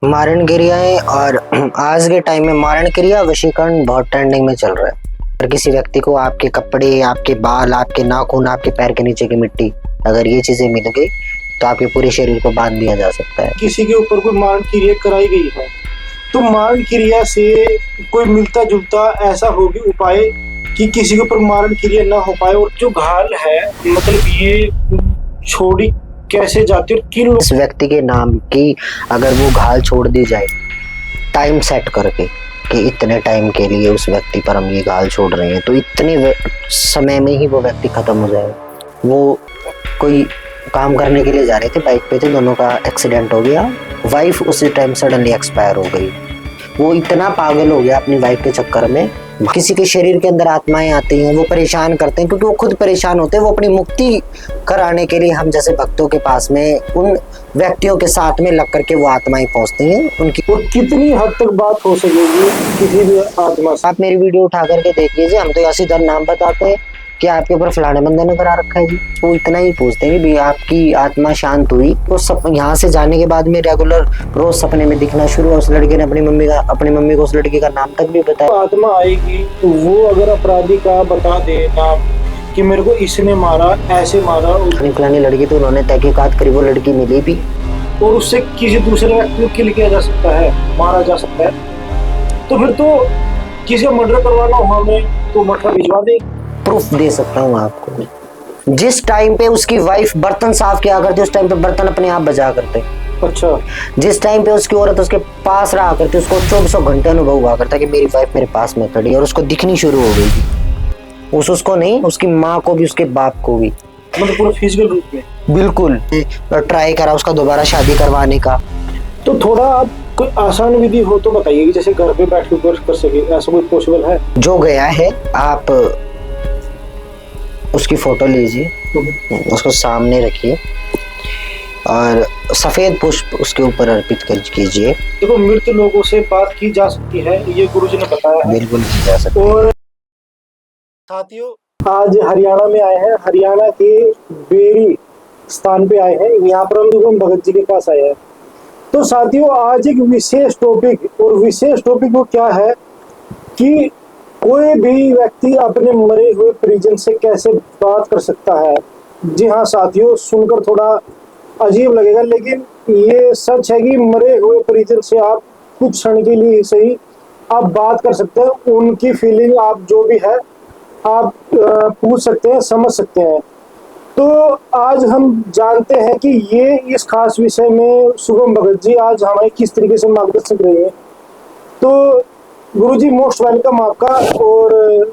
मारण क्रियाएं और आज के टाइम में मारण क्रिया वशीकरण बहुत ट्रेंडिंग में चल रहा है। अगर किसी व्यक्ति को आपके कपड़े, आपके बाल, आपके नाखून, आपके पैर के नीचे की मिट्टी, अगर ये चीजें मिल गई तो आपके पूरे शरीर को बांध दिया जा सकता है। किसी के ऊपर कोई मारण क्रिया कराई गई है तो मारण क्रिया से कोई मिलता जुलता ऐसा होगी उपाय कि किसी के ऊपर मारण क्रिया ना हो पाए। और जो घायल है मतलब ये छोड़ी कैसे जाती है और किन इस व्यक्ति के नाम की अगर वो घाल छोड़ दी जाए टाइम सेट करके कि इतने टाइम के लिए उस व्यक्ति पर हम ये घाल छोड़ रहे हैं, तो इतने समय में ही वो व्यक्ति खत्म हो जाए। वो कोई काम करने के लिए जा रहे थे, बाइक पे थे, दोनों का एक्सीडेंट हो गया। वाइफ उसी टाइम सडनली एक्सपायर हो गई। वो इतना पागल हो गया अपनी वाइफ के चक्कर में। किसी के शरीर के अंदर आत्माएं आती हैं, वो परेशान करते हैं क्योंकि वो खुद परेशान होते हैं। वो अपनी मुक्ति कराने के लिए हम जैसे भक्तों के पास में उन व्यक्तियों के साथ में लग करके वो आत्माएं पहुंचती हैं उनकी। और कितनी हद तक बात हो सकेगी किसी भी आत्मा से। आप मेरी वीडियो उठा करके देख लीजिए, हम तो ऐसी दर नाम बताते हैं कि आपके ऊपर फलाने बंदे ने करा रखा है जी। वो इतना ही पूछते हैं कि भाई आपकी आत्मा शांत हुई। वो सब यहाँ से जाने के बाद में रेगुलर रोज सपने में दिखना शुरू हुआ। उस लड़के ने अपनी मम्मी को उस लड़की का नाम तक भी बताया। आत्मा आएगी तो वो अगर अपराधी का बता दे नाम कि मेरे को इसने मारा, ऐसे मारा, फलानी लड़की, तो उन्होंने तहकीकात करी, वो लड़की मिली भी और उससे किसी दूसरे व्यक्ति को किल किया जा सकता है, मारा जा सकता है। तो फिर तो किसी को मर्डर करवाना हो हमें तो मर्डर भिजवा दे। प्रूफ दे सकता हूँ आपको। जिस टाइम पे उसकी वाइफ बर्तन साफ किया करती, उस टाइम पे बर्तन अपने आप बजा करते। अच्छा। जिस टाइम पे उसकी औरत उसके पास रहा करती, उसको 24 घंटे अनुभव हुआ करता कि मेरी वाइफ मेरे पास में खड़ी, और उसको दिखनी शुरू हो गई थी। उसको नहीं, उसकी माँ को भी, उसके बाप को भी, मतलब पूरा फिजिकल रूप में। बिल्कुल। ट्राई करा उसका दोबारा शादी करवाने का। तो थोड़ा आप कोई आसान विधि हो तो बताइए कि जैसे घर पे बैठ कर सके, ऐसा कोई पॉसिबल है? जो गया है आप उसकी फोटो लीजिए, उसको सामने रखिए और सफेद पुष्प उसके ऊपर अर्पित कीजिए। देखो, मृत लोगों से बात की जा सकती है, ये गुरुजी ने बताया है। बिल्कुल की जा सकती है। और साथियों, आज हरियाणा में आए हैं, हरियाणा के बेरी स्थान पे आए हैं। यहाँ पर हम शुभम भगत जी के पास आए हैं। तो साथियों, आज एक विशेष टॉपिक, और विशेष टॉपिक वो क्या है कि कोई भी व्यक्ति अपने मरे हुए परिजन से कैसे बात कर सकता है। जी हाँ साथियों, सुनकर थोड़ा अजीब लगेगा, लेकिन ये सच है कि मरे हुए परिजन से आप कुछ क्षण के लिए सही आप बात कर सकते हैं। उनकी फीलिंग आप जो भी है आप पूछ सकते हैं, समझ सकते हैं। तो आज हम जानते हैं कि ये इस खास विषय में शुभम भगत जी आज हमें किस तरीके से मार्गदर्शन करेंगे। तो गुरुजी मोस्ट वेलकम आपका, और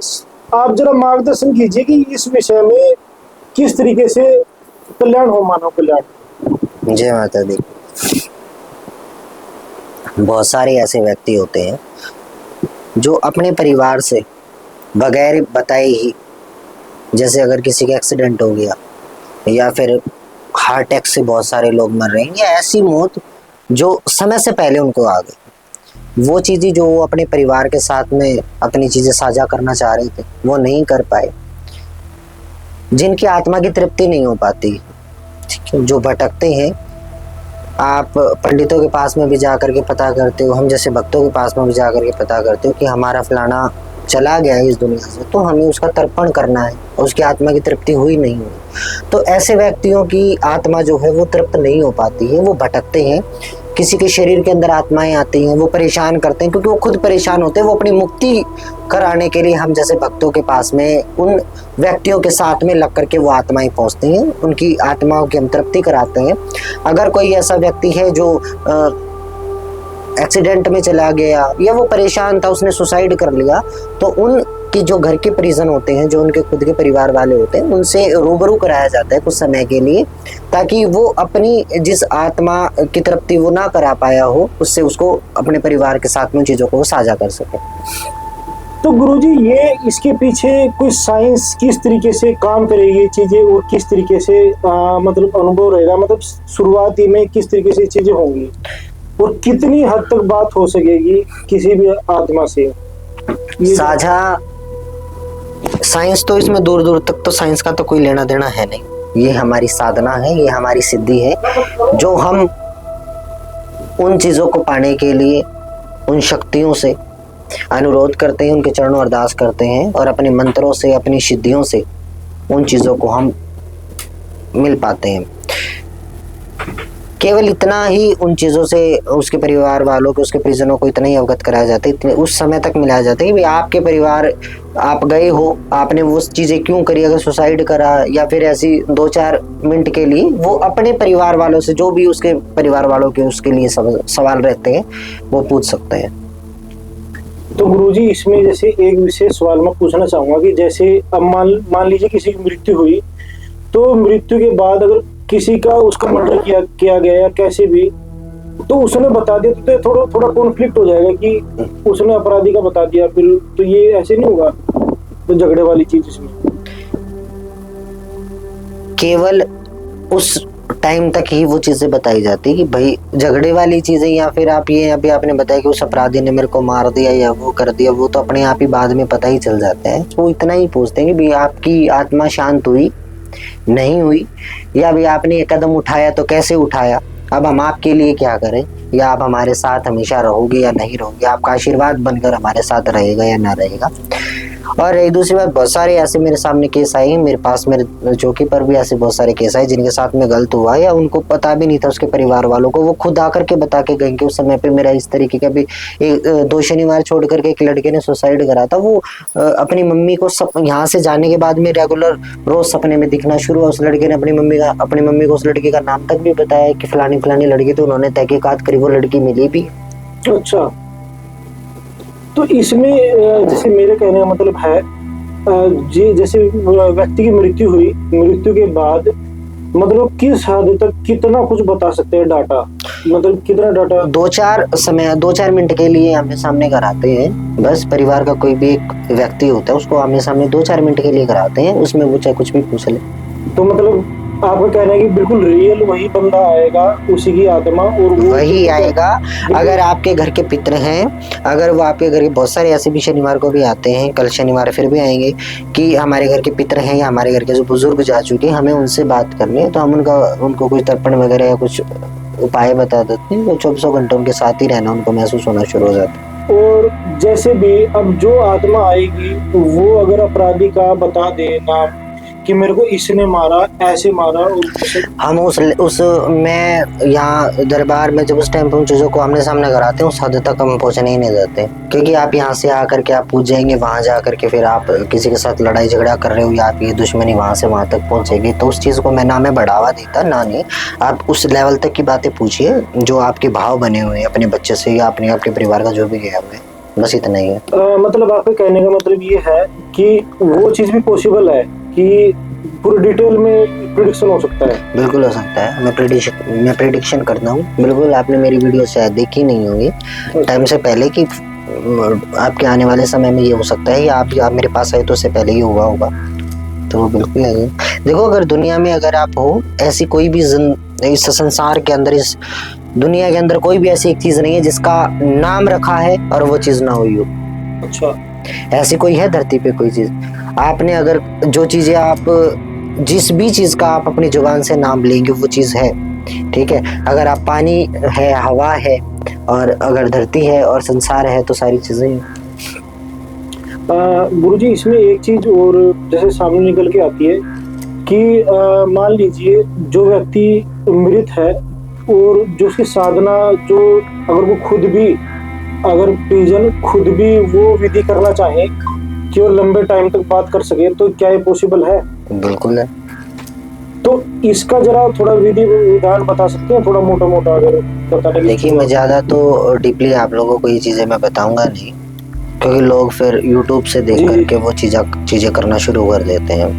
आप जरा मार्गदर्शन कीजिए कि इस विषय में किस तरीके से कल्याण हो, मानव कल्याण। जय माता दी। बहुत सारे ऐसे व्यक्ति होते हैं जो अपने परिवार से बगैर बताए ही, जैसे अगर किसी का एक्सीडेंट हो गया या फिर हार्ट अटैक से बहुत सारे लोग मर रहे हैं, या ऐसी मौत जो समय से पहले उनको आ गई, वो चीजें जो वो अपने परिवार के साथ में अपनी चीजें साझा करना चाह रहे थे वो नहीं कर पाए, जिनकी आत्मा की तृप्ति नहीं हो पाती, ठीक है, जो भटकते हैं। आप पंडितों के पास में भी जा करके पता करते हो, हम जैसे भक्तों के पास में भी जा करके पता करते हो कि हमारा फलाना चला गया है इस दुनिया से, तो हमें उसका तर्पण करना है, और उसकी आत्मा की तृप्ति हुई नहीं हुई। तो ऐसे व्यक्तियों की आत्मा जो है वो तृप्त नहीं हो पाती है, वो भटकते हैं। किसी के शरीर के अंदर आत्माएं आती हैं, वो परेशान करते हैं क्योंकि वो खुद परेशान होते हैं। वो अपनी मुक्ति कराने के लिए हम जैसे भक्तों के पास में उन व्यक्तियों के साथ में लग करके वो आत्माएं पहुंचती हैं, उनकी आत्माओं की हम तृप्ति कराते हैं। अगर कोई ऐसा व्यक्ति है जो एक्सीडेंट में चला गया या वो परेशान था, उसने सुसाइड कर लिया, तो उनकी जो घर के परिजन होते हैं, जो उनके खुद के परिवार वाले होते हैं, उनसे रूबरू कराया जाता है कुछ समय के लिए, ताकि वो अपनी जिस आत्मा की तृप्ति वो ना करा पाया हो, उससे उसको अपने परिवार के साथ में चीजों को साझा कर सके। तो गुरुजी, ये इसके पीछे कोई साइंस किस तरीके से काम करेगी ये चीजें, और किस तरीके से मतलब अनुभव रहेगा, मतलब शुरुआती में किस तरीके से चीजें होंगी, और कितनी हद तक बात हो सकेगी किसी भी आत्मा से साझा। साइंस तो इसमें दूर दूर तक तो साइंस का तो कोई लेना देना है नहीं। ये हमारी साधना है, ये हमारी सिद्धि है, जो हम उन चीज़ों को पाने के लिए उन शक्तियों से अनुरोध करते हैं, उनके चरणों अरदास करते हैं और अपने मंत्रों से, अपनी सिद्धियों से उन चीज़ों को हम मिल पाते हैं। केवल इतना ही उन चीज़ों से उसके परिवार वालों को, उसके परिजनों को इतना ही अवगत कराया जाता है, इतने उस समय तक मिलाया जाता है कि भाई आपके परिवार, आप गए हो, आपने वो चीज़ें क्यों करी, अगर सुसाइड करा या फिर ऐसी 2-4 मिनट के लिए वो अपने परिवार वालों से, जो भी उसके परिवार वालों के उसके लिए सवाल रहते हैं वो पूछ सकते हैं। तो गुरुजी इसमें जैसे एक विशेष सवाल मैं पूछना चाहूंगा कि जैसे अब मान लीजिए किसी की मृत्यु हुई, तो मृत्यु के बाद अगर किसी का उसका मर्डर किया गया या कैसे भी, तो उसने बता दिया तो थोड़ा कॉन्फ्लिक्ट हो जाएगा कि उसने अपराधी का बता दिया, फिर तो ये ऐसे नहीं होगा, तो झगड़े वाली चीज इसमें केवल उस टाइम तक ही वो चीजें बताई जाती है कि भाई झगड़े वाली चीजें, या फिर आप ये अभी आपने बताया कि उस अपराधी ने मेरे को मार दिया या वो कर दिया, वो तो अपने आप ही बाद में पता ही चल जाता है। वो इतना ही पूछते हैं कि भाई आपकी आत्मा शांत हुई, नहीं हुई, या भी आपने एक कदम उठाया तो कैसे उठाया, अब हम आपके लिए क्या करें, या आप हमारे साथ हमेशा रहोगे या नहीं रहोगे, आपका आशीर्वाद बनकर हमारे साथ रहेगा या ना रहेगा। और एक दूसरी बात, बहुत सारे ऐसे मेरे सामने केस आए हैं, मेरे पास मेरे चौकी पर भी ऐसे बहुत सारे केस आए जिनके साथ में गलत हुआ या उनको पता भी नहीं था, उसके परिवार वालों को, वो खुद आकर के बता के गए कि उस समय पे मेरा इस तरीके का भी 2 शनिवार छोड़ करके एक लड़के ने सुसाइड करा था। वो अपनी मम्मी को यहाँ से जाने के बाद में रेगुलर रोज सपने में दिखना शुरू हुआ। उस लड़के ने अपनी मम्मी को उस लड़के का नाम तक भी बताया कि फलानी फलानी लड़की, तो उन्होंने तहकीकात करी, वो लड़की मिली भी। अच्छा, तो इसमें जैसे मेरे कहने का मतलब है जी, जैसे व्यक्ति की मृत्यु हुई, मृत्यु के बाद मतलब किस हद तक कितना कुछ बता सकते हैं डाटा, मतलब कितना डाटा? 2-4 मिनट के लिए आमने सामने कराते हैं, बस परिवार का कोई भी एक व्यक्ति होता है उसको आमने सामने 2-4 मिनट के लिए कराते हैं, उसमें वो चाहे कुछ भी पूछ ले। तो मतलब आपका कहना है कि बिल्कुल रियल वही बंदा आएगा, उसी की आत्मा, और वो वही आएगा। अगर आपके घर के पितर हैं, अगर वो आपके घर के, बहुत सारे ऐसे भी शनिवार को भी आते हैं, कल शनिवार फिर भी आएंगे कि हमारे घर के पितर हैं या हमारे घर के जो बुजुर्ग जा चुके हैं, हमें उनसे बात करनी है, तो हम उनको कुछ तर्पण वगैरह या कुछ उपाय बता देते हैं। वो 24 घंटे उनके साथ ही रहना, उनको महसूस होना शुरू हो जाता है। और जैसे भी अब जो आत्मा आएगी वो अगर अपराधी का बता दे नाम कि मेरे को इसने मारा, ऐसे मारा, हम मैं यहाँ दरबार में जब उस टाइम पे उन चीज़ों को आमने सामने कराते हैं, उस हद तक हम पहुँचने ही नहीं देते, क्योंकि आप यहाँ से आकर के आप पूछ जाएंगे, वहाँ जा करके फिर आप किसी के साथ लड़ाई झगड़ा कर रहे हो या आप ये दुश्मनी वहाँ से वहाँ तक पहुँचेगी, तो उस चीज़ को मैं ना मैं बढ़ावा देता ना नहीं। आप उस लेवल तक की बातें पूछिए जो आपके भाव बने हुए हैं अपने बच्चे से या अपने आपके परिवार का जो भी गया हुआ है, बस इतना ही है। मतलब आपके कहने का मतलब ये है कि वो चीज़ भी पॉसिबल है कि पूरी डिटेल में प्रेडिक्शन हो सकता है? बिल्कुल हो सकता है, मैं प्रेडिक्शन करता हूँ। बिल्कुल आपने मेरी वीडियो शायद देखी नहीं होगी टाइम से पहले कि आपके आने वाले समय में ये हो सकता है, या आप मेरे पास आए तो उससे पहले ही हुआ होगा, तो वो बिल्कुल है। देखो, अगर दुनिया में अगर आप हो, ऐसी कोई भी इस संसार के अंदर, इस दुनिया के अंदर कोई भी ऐसी एक चीज नहीं है जिसका नाम रखा है और वो चीज ना हुई हो। अच्छा, ऐसी कोई है धरती पे कोई चीज? आपने अगर जो चीजें आप, जिस भी चीज का आप अपनी जुबान से नाम लेंगे वो चीज है, ठीक है। अगर आप पानी है, हवा है, और अगर धरती है और संसार है, तो सारी चीजें हैं। गुरुजी इसमें एक चीज और जैसे सामने निकल के आती है कि मान लीजिए जो व्यक्ति मृत है और जो उसकी साधना, जो अगर वो खुद भी, अगर परिजन खुद भी वो विधि करना चाहे कि वो लंबे टाइम तक बात कर सके, तो क्या ये पॉसिबल है? बिल्कुल है। तो इसका जरा थोड़ा विधि विधान बता सकते हैं, थोड़ा मोटा मोटा अगर बताने के? देखिए, मैं ज्यादा तो डीपली आप लोगों को ये चीजें मैं बताऊंगा नहीं, क्योंकि लोग फिर YouTube से देख करके वो चीजें करना शुरू कर देते हैं।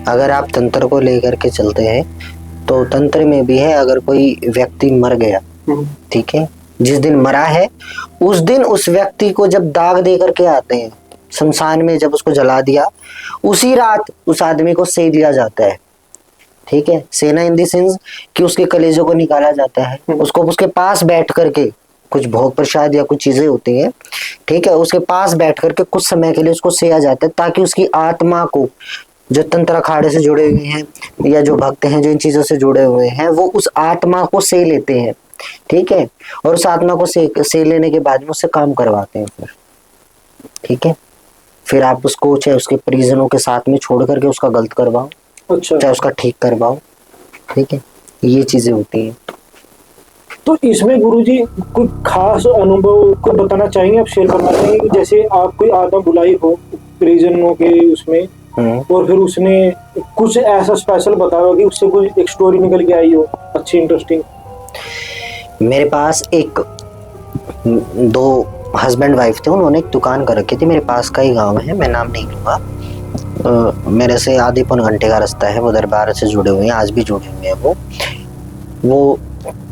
अगर आप तंत्र को लेकर के चलते हैं तो तंत्र में भी है, अगर कोई व्यक्ति मर गया, ठीक है, जिस दिन मरा है उस दिन उस व्यक्ति को जब दाग दे करके आते हैं शमशान में, जब उसको जला दिया, उसी रात उस आदमी को सेक लिया जाता है, ठीक है। सेना इन द सेंस कि उसके कलेजों को निकाला जाता है, उसको उसके पास बैठ करके कुछ भोग प्रसाद या कुछ चीजें होती हैं, ठीक है, उसके पास बैठ करके कुछ समय के लिए उसको सेया जाता है, ताकि उसकी आत्मा को, जो तंत्र अखाड़े से जुड़े हुए हैं या जो भक्त हैं जो इन चीजों से जुड़े हुए हैं, वो उस आत्मा को से लेते हैं, ठीक है, और उस आत्मा को से लेने के बाद में उससे काम करवाते हैं फिर। ठीक है, फिर आप उसको चाहे उसके परिजनों के साथ में छोड़ करके उसका गलत करवाओ, अच्छा, चाहे उसका ठीक करवाओ। ठीक है, ये चीजें होती हैं। तो इसमें गुरुजी कोई खास अनुभव को बताना चाहेंगे, आप शेयर करना चाहेंगे कि जैसे आप कोई आत्मा बुलाई हो परिजनों के उसमें, और फिर उसने कुछ ऐसा स्पेशल बताया हो कि उससे कोई एक स्टोरी निकल के आई हो अच्छी इंटरेस्टिंग। मेरे पास एक दो हस्बैंड वाइफ थे, उन्होंने एक दुकान कर रखी थी, मेरे पास का ही गांव है, मैं नाम नहीं लूंगा। मेरे से आधे पौन घंटे का रास्ता है, वो दरबार से जुड़े हुए हैं, आज भी जुड़े हुए हैं। वो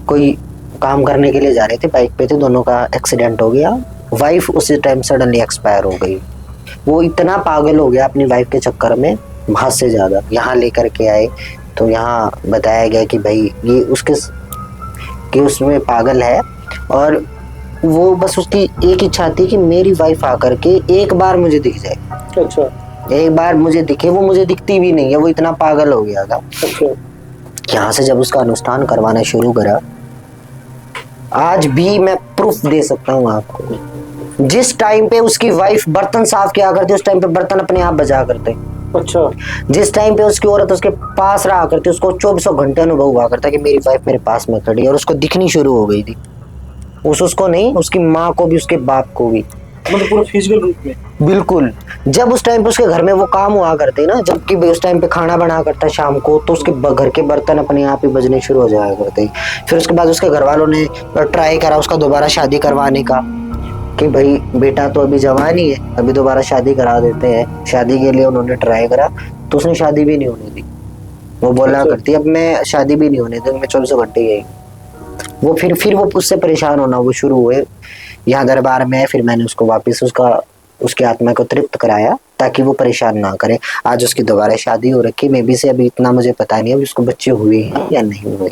कोई काम करने के लिए जा रहे थे, बाइक पे थे, दोनों का एक्सीडेंट हो गया। वाइफ उसी टाइम सडनली एक्सपायर हो गई। वो इतना पागल हो गया अपनी वाइफ के चक्कर में, हद से ज्यादा। यहाँ लेकर के आए तो यहाँ बताया गया कि भाई ये उसके कि उसमें पागल है, और वो बस उसकी एक इच्छा थी कि मेरी वाइफ आकर के एक बार मुझे दिख जाए। अच्छा, एक बार मुझे दिखे, वो मुझे दिखती भी नहीं है, वो इतना पागल हो गया था। अच्छा, यहाँ से जब उसका अनुष्ठान करवाना शुरू करा, आज भी मैं प्रूफ दे सकता हूँ आपको, जिस टाइम पे उसकी वाइफ बर्तन साफ किया करती उस टाइम पे बर्तन अपने आप बजा करते। अच्छा, जिस टाइम पे उसकी औरत उसके पास रहा करती, उसको 24 घंटे अनुभव हुआ करता कि मेरी वाइफ मेरे पास में खड़ी है, और उसको दिखनी शुरू हो गई थी। उसको नहीं, उसकी माँ को भी, उसके बाप को भी, मतलब पूरा फिजिकल रूप में। बिल्कुल। जब उस टाइम पे उसके घर में वो काम हुआ करते ना, जबकि उस टाइम पे खाना बना करता शाम को, तो उसके घर के बर्तन अपने आप ही बजने शुरू हो जाया करते। फिर उसके बाद उसके घर वालों ने ट्राई करा उसका दोबारा शादी करवाने का, कि भाई बेटा तो अभी जवान ही है, अभी दोबारा शादी करा देते हैं। शादी के लिए उन्होंने ट्राई करा तो उसने शादी भी नहीं होने दी। वो बोला करती अब मैं शादी भी नहीं होने दूंगी, मैं 24 घंटे यही। वो फिर वो उससे परेशान होना वो शुरू हुए। यहाँ दरबार में फिर मैंने उसको वापस उसकी आत्मा को तृप्त कराया ताकि वो परेशान ना करे। आज उसकी दोबारा शादी हो रखी, मे बी से अभी इतना मुझे पता नहीं है उसको बच्चे हुए हैं या नहीं हुए।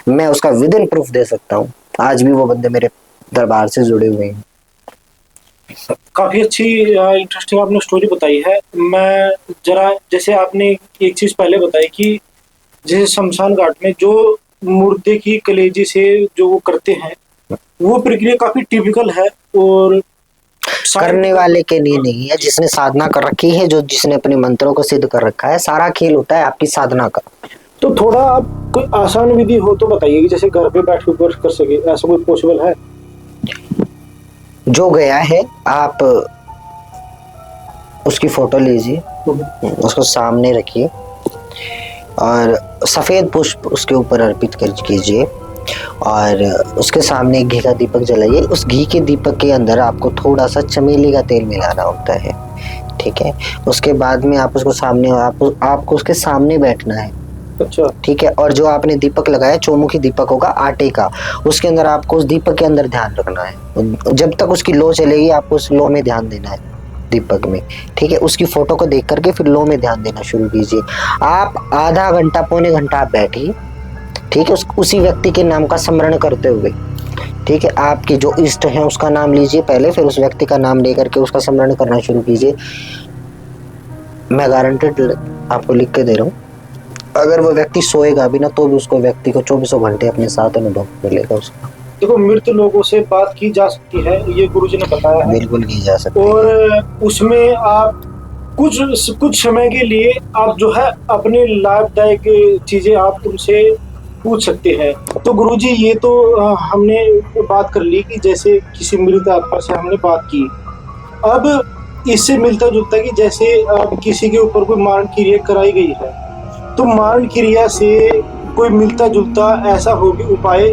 मैं उसका विद इन प्रूफ दे सकता हूँ, आज भी वो बंदे मेरे दरबार से जुड़े हुए हैं। काफी अच्छी इंटरेस्टिंग आपने स्टोरी बताई है। मैं जरा, जैसे आपने एक चीज पहले बताई कि जैसे शमशान घाट में जो मुर्दे की कलेजे से जो वो करते हैं, वो प्रक्रिया काफी टिपिकल है, और करने वाले के लिए नहीं है, जिसने साधना कर रखी है, जो जिसने अपने मंत्रों को सिद्ध कर रखा है। सारा खेल होता है आपकी साधना का। तो थोड़ा आप कोई आसान विधि हो तो बताइए कि जैसे घर पे बैठ के कर सके, ऐसा कोई पॉसिबल है? जो गया है आप उसकी फोटो लीजिए, उसको सामने रखिए और सफेद पुष्प उसके ऊपर अर्पित कर कीजिए, और उसके सामने एक घी का दीपक जलाइए। उस घी के दीपक के अंदर आपको थोड़ा सा चमेली का तेल मिलाना होता है। ठीक है, उसके बाद में आप उसको सामने आपको उसके सामने बैठना है। अच्छा, ठीक है, और जो आपने दीपक लगाया चौमुखी दीपक होगा आटे का, उसके अंदर आपको उस दीपक के अंदर ध्यान रखना है। जब तक उसकी लो चलेगी आपको उस लो में ध्यान देना है, दीपक में। ठीक है, उसकी फोटो को देख करके फिर लो में ध्यान देना शुरू कीजिए। आप आधा घंटा पौने घंटा आप बैठिए। ठीक है, उसी व्यक्ति के नाम का स्मरण करते हुए। ठीक है, आपके जो इष्ट है उसका नाम लीजिए पहले, फिर उस व्यक्ति का नाम लेकर के उसका स्मरण करना शुरू कीजिए। मैं गारंटेड आपको लिख के दे रहा हूँ, अगर वो व्यक्ति सोएगा भी ना तो भी उसको व्यक्ति को 24 घंटे अपने साथ अनुभव मिलेगा उसका। देखो मृत लोगों से बात की जा सकती है, ये गुरुजी ने बताया है। बिल्कुल की जा सकती है। और उसमें आप कुछ समय के लिए आप जो है अपने लाभदायक चीजें आप उनसे पूछ सकते हैं। तो गुरुजी ये तो हमने बात कर ली कि जैसे किसी मृत आत्मा से हमने बात की। अब इससे मिलता जुलता कि जैसे किसी के ऊपर कोई मारण क्रिया कराई गई है, तो मारण क्रिया से कोई मिलता जुलता ऐसा हो भी उपाय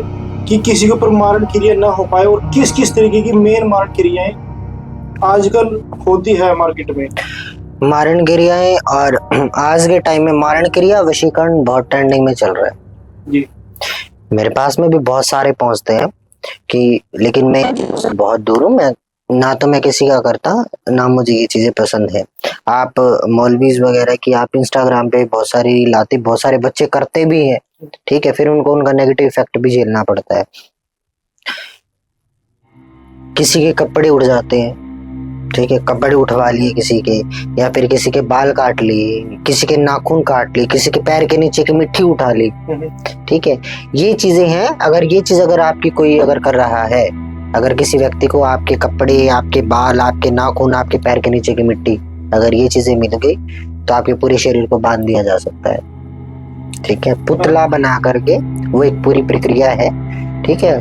कि किसी के ऊपर मारण क्रिया ना हो पाए, और किस किस तरीके की मेन मारण क्रियाएं आजकल होती है मार्केट में? मारण क्रियाएं, और आज के टाइम में मारण क्रिया वशीकरण बहुत ट्रेंडिंग में चल रहा है जी। मेरे पास में भी बहुत सारे पहुंचते हैं कि, लेकिन मैं बहुत दूर हूँ। मैं ना तो मैं किसी का करता, ना मुझे ये चीजें पसंद है। आप मौलवीज वगैरह की आप इंस्टाग्राम पे बहुत सारी लाते, बहुत सारे बच्चे करते भी हैं। ठीक है, फिर उनको उनका नेगेटिव इफेक्ट भी झेलना पड़ता है। किसी के कपड़े उड़ जाते हैं, ठीक है, कपड़े उठवा लिए किसी के, या फिर किसी के बाल काट लिए, किसी के नाखून काट लिए, किसी के पैर के नीचे की मिट्टी उठा ली। ठीक है, ये चीजें हैं। अगर ये चीज अगर आपकी कोई अगर कर रहा है, अगर किसी व्यक्ति को आपके कपड़े, आपके बाल, आपके नाखून, आपके पैर के नीचे की मिट्टी, अगर ये चीजें मिल गई तो आपके पूरे शरीर को बांध दिया जा सकता है। ठीक है, पुतला बना करके, वो एक पूरी प्रक्रिया है। ठीक है,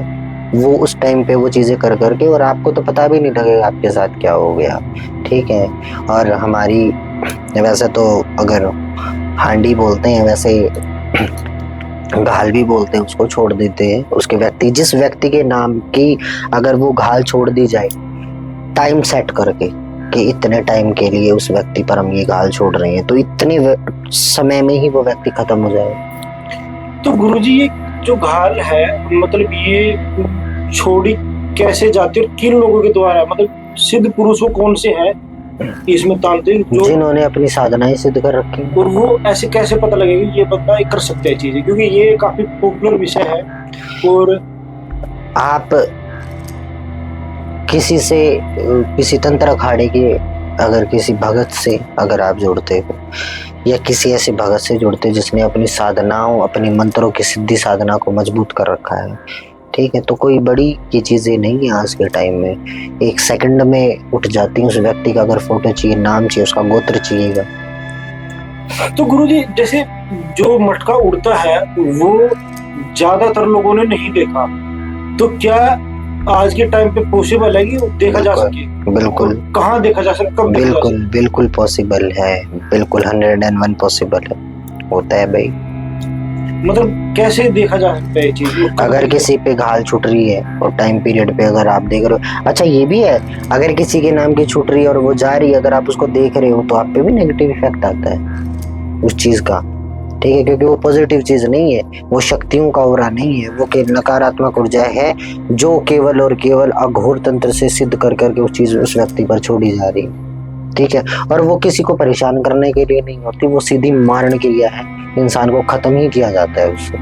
वो उस टाइम पे वो चीजें कर करके, और आपको तो पता भी नहीं लगेगा आपके साथ क्या हो गया। ठीक है, और हमारी वैसे तो अगर हांडी बोलते हैं, वैसे घाल भी बोलते हैं, उसको छोड़ देते हैं। उसके व्यक्ति, जिस व्यक्ति के नाम की अगर वो घाल छोड़ दी जाए टाइम सेट करके कि इतने टाइम के लिए उस व्यक्ति पर हम ये घाल छोड़ रहे हैं, तो इतने समय में ही वो व्यक्ति खत्म हो जाए। तो गुरुजी ये जो घाल है, मतलब ये छोड़ी कैसे जाती है और किन लोगों के द्वारा, मतलब सिद्ध पुरुष वो कौन से हैं इसमें तांत्रिक जो जिन्होंने अपनी साधनाएं सिद्ध कर रखी हैं? और वो ऐसे कैसे पता लगेगा ये बंदा कर सकता है चीजें, क्योंकि ये काफी पॉपुलर विषय है। और आप किसी से, किसी तंत्र अखाड़े के अगर किसी भगत से अगर आप जुड़ते हो, या किसी ऐसे भगत से जुड़ते जिसने अपनी साधनाओं, अपने मंत्रों की सिद्धि साधना को मजबूत कर रखा है, ठीक है, तो कोई बड़ी ये चीजें नहीं है। आज के टाइम में 1 सेकंड में उठ जाती है। उस व्यक्ति का अगर फोटो चाहिए, नाम चाहिए, उसका गोत्र चाहिएगा। तो गुरुजी जैसे जो मटका उड़ता है वो ज्यादातर लोगों ने नहीं देखा, तो क्या आज के टाइम पे पॉसिबल है कि देखा जा सके? बिल्कुल। कहाँ देखा जा सकता? बिल्कुल बिल्कुल पॉसिबल है, बिल्कुल 101 पॉसिबल है, होता है भाई। मतलब कैसे देखा जा सकता है ये चीज? अगर किसी पे घाल छूट रही है और टाइम पीरियड पे अगर आप देख रहे हो, अच्छा ये भी है, अगर किसी के नाम की छूट रही है और वो जा रही है, अगर आप उसको देख रहे हो तो आप पे भी नेगेटिव इफेक्ट आता है उस चीज का। ठीक है, क्योंकि वो पॉजिटिव चीज नहीं है, वो शक्तियों का ऑरा नहीं है, वो नकारात्मक ऊर्जा है जो केवल और केवल अघोर तंत्र से सिद्ध कर करके उस चीज उस व्यक्ति पर छोड़ी जा रही है। ठीक है, और वो किसी को परेशान करने के लिए नहीं होती, वो सीधी मारण क्रिया है, इंसान को खत्म ही किया जाता है उससे।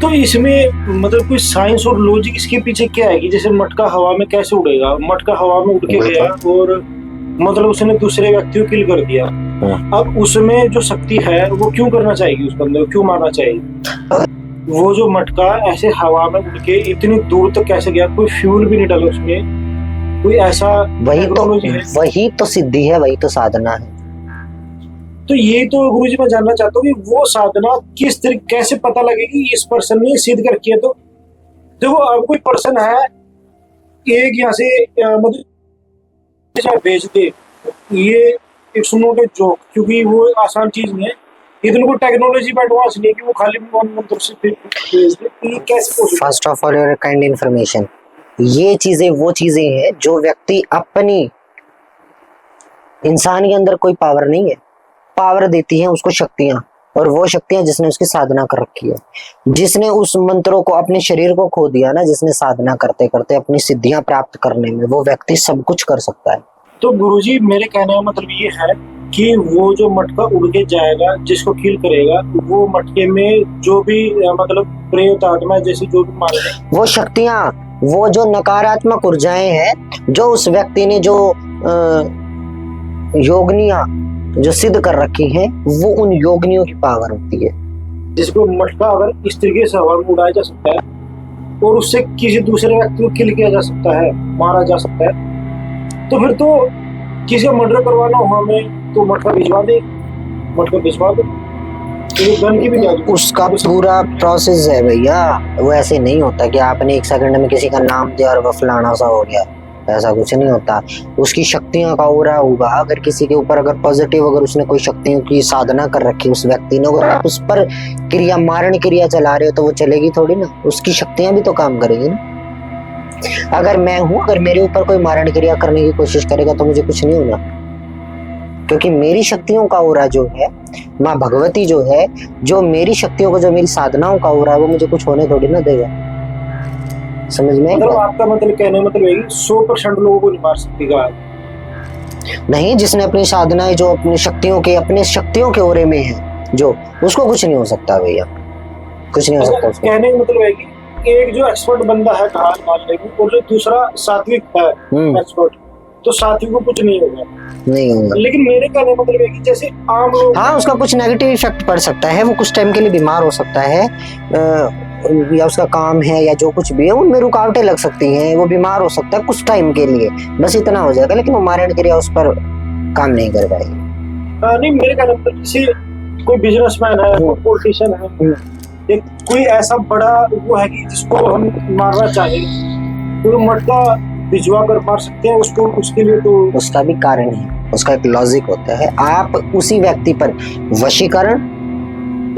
तो इसमें मतलब कोई साइंस और लॉजिक इसके पीछे क्या है कि जैसे मटका हवा में कैसे उड़ेगा? मटका हवा में उड़ के गया और मतलब उसने दूसरे व्यक्ति को किल कर दिया, अब उसमें जो शक्ति है वो क्यों करना चाहिए? उस बंदे को क्यों मारना चाहिए? वो जो मटका ऐसे हवा में उड़ के इतनी दूर तक कैसे गया? कोई फ्यूल भी नहीं डाला उसमें, कोई ऐसा वही तो सिद्धि है, वही तो साधना है। तो ये तो गुरुजी मैं जानना चाहता हूँ कि वो साधना किस तरीके, कैसे पता लगेगी इस पर्सन ने सिद्ध कर किया? तो देखो अब कोई पर्सन है एक यहाँ से मतलब भेज दे, ये इट्स नॉट ए जोक, क्योंकि वो आसान चीज नहीं है, इतनी कोई टेक्नोलॉजी पे एडवांस नहीं है कि वो खाली मंत्र से भेज दे। ये कैसे? First of all your kind information, ये चीजें वो चीजें हैं जो व्यक्ति अपनी, इंसान के अंदर कोई पावर नहीं है, पावर देती है उसको शक्तियां, और वो शक्तियां जिसने उसकी साधना कर रखी है, जिसने उस मंत्रों को, अपने शरीर को खो दिया ना, जिसने साधना करते करते अपनी सिद्धियां प्राप्त करने में, वो व्यक्ति सब कुछ कर सकता है। तो गुरुजी मेरे कहने का मतलब ये है कि वो जो मटका उड़ के जाएगा, जिसको किल करेगा, वो मटके में जो भी मतलब प्रेत आत्मा जैसे जो भी मारे, वो शक्तियां, वो जो नकारात्मक ऊर्जाएं हैं जो उस व्यक्ति ने जो योगनियां जो सिद्ध कर रखी हैं, वो उन योगनियों की पावर होती है। जिसको मटका अगर इस तरीके से हवा में उड़ाया जा सकता है और उससे किसी दूसरे व्यक्ति को किल किया जा सकता है, मारा जा सकता है, तो फिर तो किसी का मर्डर करवाना हो हमें तो मटका भिजवा दे, मटका भिजवा दो, तो गन की भी उसका पूरा प्रोसेस है भैया। वो ऐसे नहीं होता कि आपने 1 सेकंड में किसी का नाम दिया और वो फलाना सा हो गया, ऐसा कुछ नहीं होता। उसकी शक्तियों का ऑरा होगा, अगर किसी के ऊपर अगर पॉजिटिव, अगर उसने कोई शक्तियों की साधना कर रखी उस व्यक्ति ने, अगर आप उस पर क्रिया, मारण क्रिया चला रहे हो तो वो चलेगी थोड़ी ना, उसकी शक्तियां भी तो काम करेगी ना। अगर मैं हूं, अगर मेरे ऊपर कोई मारण क्रिया करने की कोशिश करेगा तो मुझे कुछ नहीं होना, क्योंकि मेरी शक्तियों का ऑरा जो है, माँ भगवती जो है, जो मेरी शक्तियों को, जो मेरी साधनाओं का ऑरा है, वो मुझे कुछ होने थोड़ी ना देगा। समझ में? मतलब आपका मतलब कहने मतलब है 100% लोगों को नहीं मार सकेगा नहीं, जिसने अपनी साधनाएं, जो अपनी शक्तियों के, अपने शक्तियों के ओरे में है, जो उसको कुछ नहीं हो सकता भैया, कुछ नहीं हो सकता उसको। कहने का मतलब है कि एक जो एक्सपर्ट बंदा है ढाल मारने में, और जो दूसरा सात्विक है एक्सपर्ट, तो साथियों को कुछ नहीं होगा। नहीं होगा। लेकिन मेरे कहने का मतलब है कि जैसे आम लोग, हाँ, उसका कुछ नेगेटिव इफेक्ट पड़ सकता है, वो कुछ टाइम के लिए बीमार हो सकता है, या उसका काम है या जो कुछ भी है उनमें रुकावटें लग सकती हैं, वो बीमार हो सकता है कुछ टाइम के लिए, बस इतना हो जाएगा, लेकिन वो मारण क्रिया उस पर काम नहीं कर पाएगी। नहीं, मेरे कहने का मतलब जैसे कोई बिजनेसमैन है, कोई पॉलिटिशियन है, एक कोई ऐसा बड़ा वो है कि जिसको हम मारना चाहे तो मटका भिजवा कर मार सकते हैं उसको, उसके लिए तो उसका भी कारण है, उसका एक लॉजिक होता है। आप उसी व्यक्ति पर वशीकरण,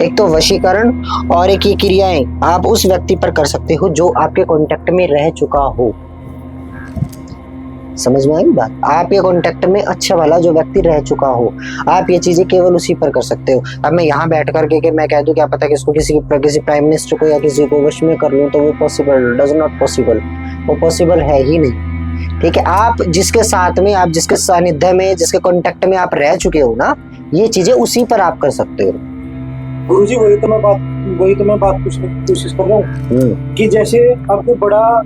एक तो वशीकरण और एक ये क्रियाएं आप उस व्यक्ति पर कर सकते हो जो आपके कांटेक्ट में रह चुका हो। समझ में आई बात? आपके कांटेक्ट में अच्छा वाला जो व्यक्ति रह चुका हो, आप ये चीजें केवल उसी पर कर सकते हो। अब मैं यहाँ बैठ करके कि मैं कह दूं क्या पता किसको किसी प्राइम मिनिस्टर को या किसी को वश में कर लूं, तो वो पॉसिबल डज नॉट पॉसिबल, वो पॉसिबल है ही नहीं। ठीक है, आप जिसके साथ में, आप जिसके सानिध्य में, जिसके कांटेक्ट में आप रह चुके हो ना, ये चीजें उसी पर आप कर सकते हो। गुरुजी वही तो मैं बात पूछने की कोशिश कर रहा हूँ कि जैसे अब कोई बड़ा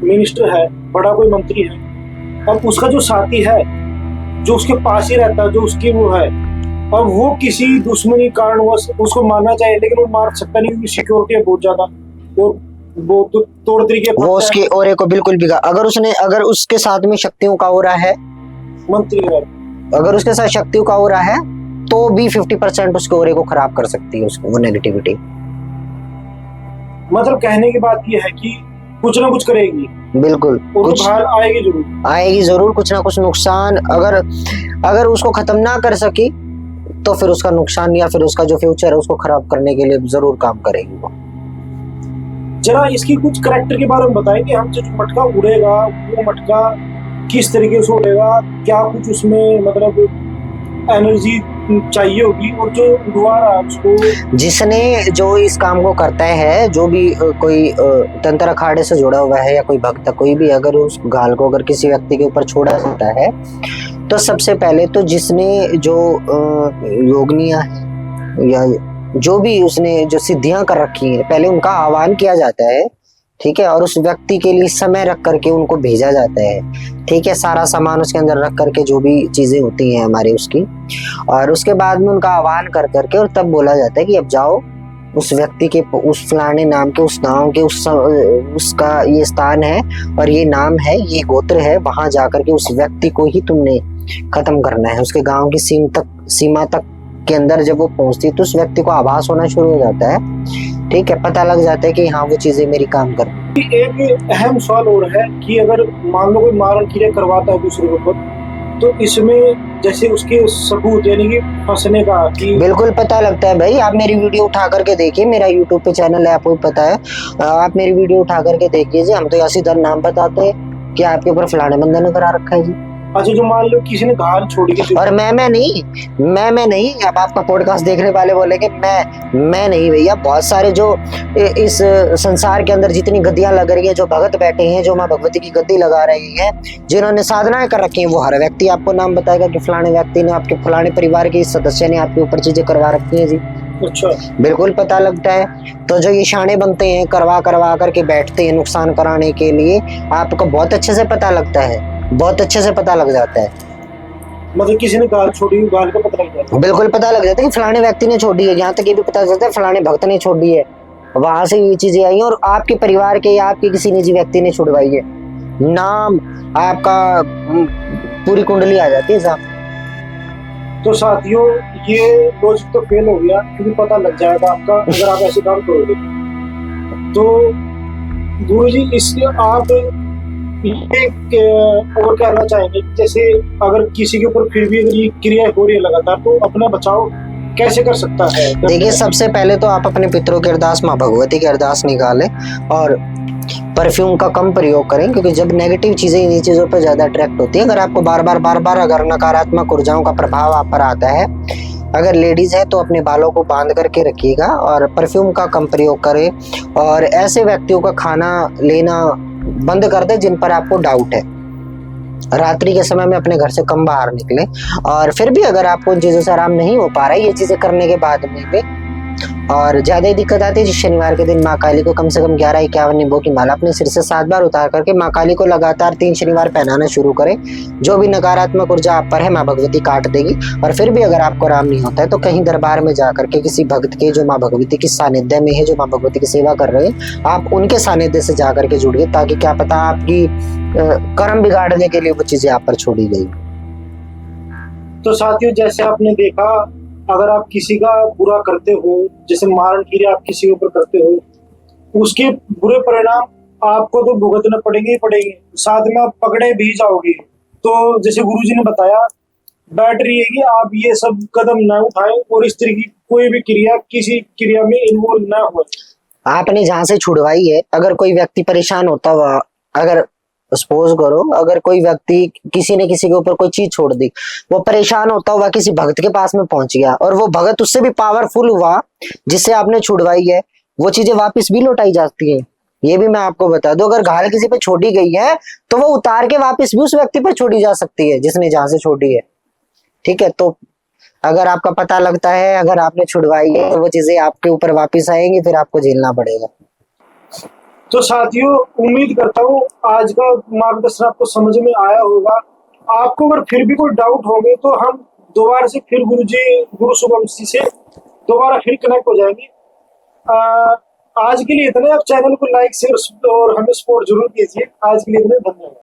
मिनिस्टर है, बड़ा कोई मंत्री है, और उसका जो साथी है जो उसके पास ही रहता है, जो उसकी वो है, और वो किसी दुश्मनी कारणवश उसको मारना चाहे लेकिन वो मार सकता नहीं क्योंकि सिक्योरिटी है बहुत ज्यादा, और वो तो तौर तरीके वो उसके औरे को बिल्कुल बिगा, अगर उसके साथ में शक्तियों का हो रहा है, मंत्री है, अगर उसके साथ शक्तियों का हो रहा है तो भी 50% उसके औरे को खराब कर सकती है, उसको वो नेगेटिविटी। मतलब कहने की बात ये है कि कुछ ना कुछ करेगी, बिल्कुल कुछ आएगी जरूर कुछ ना कुछ नुकसान। अगर उसको खत्म ना कर सकी तो फिर उसका नुकसान या फिर उसका जो फ्यूचर है उसको खराब करने के लिए जरूर काम करेगी वो। जरा इसकी कुछ करैक्टर के बारे में बताएं कि हम जो मटका उड़ेगा वो मटका किस तरीके से उड़ेगा, क्या कुछ उसमें मतलब एनर्जी चाहिए होगी, और जो उड़वा रहा है उसको, जिसने जो इस काम को करता है, जो भी कोई तंत्र अखाड़े से जुड़ा हुआ है या कोई भक्त, कोई भी अगर उस गाल को अगर किसी व्यक्ति के ऊपर छोड़ा जाता है तो सबसे पहले तो जिसने जो योगनिया या जो भी उसने जो सिद्धियां कर रखी है पहले उनका आह्वान किया जाता है। ठीक है, और उस व्यक्ति के लिए समय रख करके उनको भेजा जाता है। ठीक है, सारा सामान उसके अंदर रख करके जो भी चीजें होती हैं हमारी उसकी, और उसके बाद में उनका आह्वान कर करके और तब बोला जाता है कि अब जाओ उस व्यक्ति के, उस फलाने नाम के, उस गांव के, उसका ये स्थान है और ये नाम है, ये गोत्र है, वहां जाकर के उस व्यक्ति को ही तुमने खत्म करना है। उसके गांव की सीमा तक के अंदर जब वो पहुंचती है तो उस व्यक्ति को आभास होना शुरू हो जाता है। ठीक है, पता लग जाता है कि हाँ वो चीजें मेरी काम कर। एक अहम सवाल और है कि अगर मान लो कोई मारण क्रिया करवाता है दूसरे के ऊपर, तो इसमें जैसे उसके सबूत यानी कि फंसने का कि बिल्कुल पता लगता है भाई। आप मेरी वीडियो उठा करके देखिए, मेरा यूट्यूब पे चैनल है, आपको पता है, आप मेरी वीडियो उठा करके देखिए जी, हम तो ऐसी दर नाम बताते हैं कि आपके ऊपर फलाने बंदे ने करा रखा है जी। अच्छा, जो मान लो किसी ने गाल छोड़ी है, और मैं नहीं, अब आपका पॉडकास्ट देखने वाले बोलेंगे मैं नहीं भैया, बहुत सारे जो इस संसार के अंदर जितनी गद्दियां लग रही है, जो भगत बैठे हैं, जो माँ भगवती की गद्दी लगा रही है, जिन्होंने साधनाएं कर रखी है, वो हर व्यक्ति आपको नाम बताएगा कि फलाने व्यक्ति ने, आपके फलाने परिवार के सदस्य ने आपके ऊपर चीजें करवा रखी है जी। अच्छा, बिल्कुल पता लगता है। तो जो ये शाणे बनते हैं, करवा करके बैठते हैं नुकसान कराने के लिए, आपको बहुत अच्छे से पता लगता है, बहुत अच्छे से पता लग जाता है। मतलब किसी ने गाल छोड़ी, गाल का पता लग जाता है, बिल्कुल पता लग जाता है कि फलाने व्यक्ति ने छोड़ी है। यहाँ तक ये भी पता चलता है फलाने भक्त ने छोड़ी है, वहां से ये चीजें आई और आपके परिवार के या आपके किसी निजी व्यक्ति ने छुड़वाई है, नाम आपका पूरी कुंडली आ जाती है साहब। तो साथियों ये लॉजिक तो फेल हो गया क्योंकि पता लग जाएगा आपका अगर आप ऐसे काम करोगे। तो गुरुजी इसलिए आप और कहना चाहेंगे जैसे अगर किसी के ऊपर फिर भी अगर ये क्रिया हो रही है लगातार, तो अपना बचाव कैसे कर सकता है? देखिए, सबसे पहले तो आप अपने पितरों की अरदास, माँ भगवती की अरदास निकालें और परफ्यूम का कम प्रयोग करें, क्योंकि जब नेगेटिव चीजें इन्हीं चीजों पर ज्यादा अट्रैक्ट होती है। अगर आपको बार बार अगर नकारात्मक ऊर्जाओं का प्रभाव आप पर आता है, अगर लेडीज है तो अपने बालों को बांध करके रखिएगा और परफ्यूम का कम प्रयोग करें, और ऐसे व्यक्तियों का खाना लेना बंद कर दे जिन पर आपको डाउट है। रात्रि के समय में अपने घर से कम बाहर निकले, और फिर भी अगर आपको इन चीजों से आराम नहीं हो पा रहा है ये चीजें करने के बाद में भी, और ज्यादा ही दिक्कत आती है जिस शनिवार के दिन माँ काली को कम से कम 11-51 नींबों की माला अपने सिर से 7 बार उतार करके माँ काली को लगातार 3 शनिवार पहनाना शुरू करें। जो भी नकारात्मक ऊर्जा आप पर है माँ भगवती काट देगी। और फिर भी अगर आपको आराम नहीं होता है तो कहीं दरबार में जा करके किसी भक्त के जो माँ भगवती की सानिध्य में है, जो माँ भगवती की सेवा कर रहे हैं, आप उनके सानिध्य से जा करके जुड़िए, ताकि क्या पता आपकी कर्म बिगाड़ने के लिए वो चीजें आप पर छोड़ी गई। तो साथियों, जैसे आपने देखा, अगर आप किसी का बुरा करते हो, जैसे मारण क्रिया आप किसी के ऊपर करते हो, उसके बुरे परिणाम आपको तो भुगतने पड़ेंगे ही पड़ेंगे, साथ में आप पकड़े भी जाओगे। तो जैसे गुरुजी ने बताया, बेटर ये कि आप ये सब कदम ना उठाएं और इस तरह की कोई भी क्रिया किसी क्रिया में इन्वॉल्व ना हो। आपने जहां से छुड़वाई है, अगर कोई व्यक्ति परेशान होता हुआ, अगर सपोज करो अगर कोई व्यक्ति किसी ने किसी के ऊपर कोई चीज छोड़ दी, वो परेशान होता हुआ किसी भक्त के पास में पहुंच गया और वो भक्त उससे भी पावरफुल हुआ जिससे आपने छुड़वाई है, वो चीजें वापस भी लौटाई जाती है। ये भी मैं आपको बता दूं, अगर घायल किसी पे छोड़ी गई है तो वो उतार के वापस भी उस व्यक्ति पर छोड़ी जा सकती है जिसने जहां से छोड़ी है। ठीक है, तो अगर आपका पता लगता है, अगर आपने छुड़वाई है, तो वो चीजें आपके ऊपर वापस आएंगी, फिर आपको झेलना पड़ेगा। तो साथियों, उम्मीद करता हूँ आज का मार्गदर्शन आपको समझ में आया होगा। आपको अगर फिर भी कोई डाउट होंगे तो हम दोबारा से फिर गुरु शुभम जी से दोबारा फिर कनेक्ट हो जाएंगे। आज के लिए इतना। आप चैनल को लाइक शेयर और हमें सपोर्ट जरूर कीजिए। आज के लिए इतना, धन्यवाद।